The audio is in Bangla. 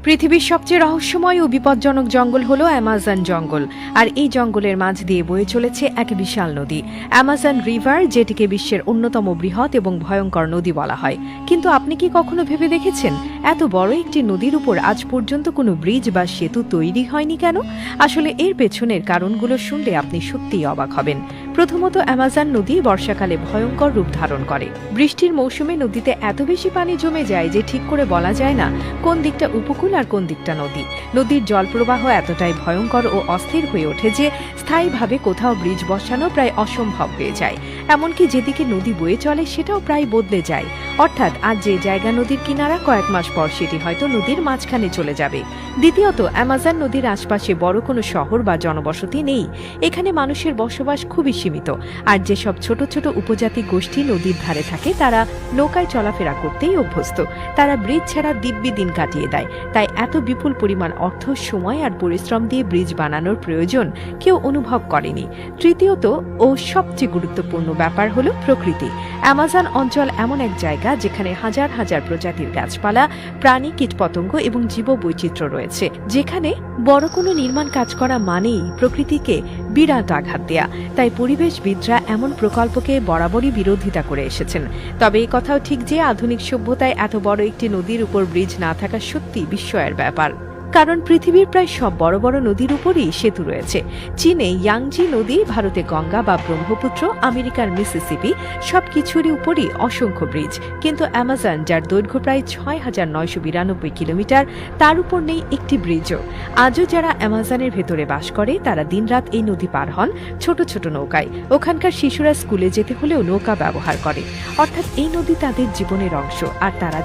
পৃথিবীর সবচেয়ে রহস্যময় ও বিপজ্জনক জঙ্গল হলো অ্যামাজন জঙ্গল। আর এই জঙ্গলের মাঝ দিয়ে বয়ে চলেছে এক বিশাল নদী, অ্যামাজন রিভার, যেটিকে বিশ্বের অন্যতম বৃহৎ এবং ভয়ঙ্কর নদী বলা হয়। কিন্তু আপনি কি কখনো ভেবে দেখেছেন এত বড় একটি নদীর উপর আজ পর্যন্ত কোনো ব্রিজ বা সেতু তৈরি হয়নি কেন? আসলে এর পেছনের কারণগুলো শুনলে আপনি সত্যিই অবাক হবেন। প্রথমত, অ্যামাজন নদী বর্ষাকালে ভয়ঙ্কর রূপ ধারণ করে। বৃষ্টির মৌসুমে নদীতে এত বেশি পানি জমে যায় যে ঠিক করে বলা যায় না কোন দিকটা উপকূল আর কোন দিকটা নদী। নদীর জলপ্রবাহ এতটাই ভয়ঙ্কর ও অস্থির হয়ে ওঠে যে স্থায়ীভাবে কোথাও ব্রিজ বসানো প্রায় অসম্ভব হয়ে যায়। এমনকি যেদিকে নদী বয়ে চলে সেটাও প্রায় বদলে যায়। অর্থাৎ আজ যে জায়গা নদীর কিনারা, কয়েক মাস পর সেটি হয়তো নদীর মাঝখানে চলে যাবে। দ্বিতীয়ত, অ্যামাজন নদীর আশপাশে বড় কোনো শহর বা জনবসতি নেই। এখানে মানুষের বসবাস খুবই সীমিত। আর যেসব ছোট ছোট উপজাতি গোষ্ঠী নদীর ধারে থাকে তারা নৌকায় চলাফেরা করতেই অভ্যস্ত। তারা ব্রিজ ছাড়া দিব্যি দিন কাটিয়ে দেয়। তাই এত বিপুল পরিমাণ অর্থ, সময় আর পরিশ্রম দিয়ে ব্রিজ বানানোর প্রয়োজন কেউ অনুভব করেনি। তৃতীয়ত ও সবচেয়ে গুরুত্বপূর্ণ ব্যাপার হলো প্রকৃতি। অ্যামাজন অঞ্চল এমন এক জায়গা যেখানে হাজার হাজার প্রজাতির গাছপালা, প্রাণী, কীটপতঙ্গ এবং জীববৈচিত্র্য রয়েছে, যেখানে বড় কোনো নির্মাণ কাজ করা মানেই প্রকৃতিকে বিরাট আঘাত দেয়া। তাই পরিবেশবিদরা এমন প্রকল্পকে বরাবরই বিরোধিতা করে এসেছেন। তবে এই কথাও ঠিক যে আধুনিক সভ্যতায় এত বড় একটি নদীর উপর ব্রিজ না থাকা সত্যি বিস্ময়ের ব্যাপার। কারণ পৃথিবীর প্রায় সব বড় বড় নদীর উপরই সেতু রয়েছে। চীনে ইয়াংজি নদী, ভারতে গঙ্গা বা ব্রহ্মপুত্র, আমেরিকার মিসিসিপি, সবকিছুরই উপরই অসংখ্য ব্রিজ। কিন্তু অ্যামাজন, যার দৈর্ঘ্য প্রায় ৬,৯৯২ কিলোমিটার, তার উপর নেই একটি ব্রিজও। আজও যারা অ্যামাজনের ভেতরে বাস করে তারা দিনরাত এই নদী পার হন ছোট ছোট নৌকায়। ওখানকার শিশুরা স্কুলে যেতে হলেও নৌকা ব্যবহার করে। অর্থাৎ এই নদী তাদের জীবনের অংশ। আর তারা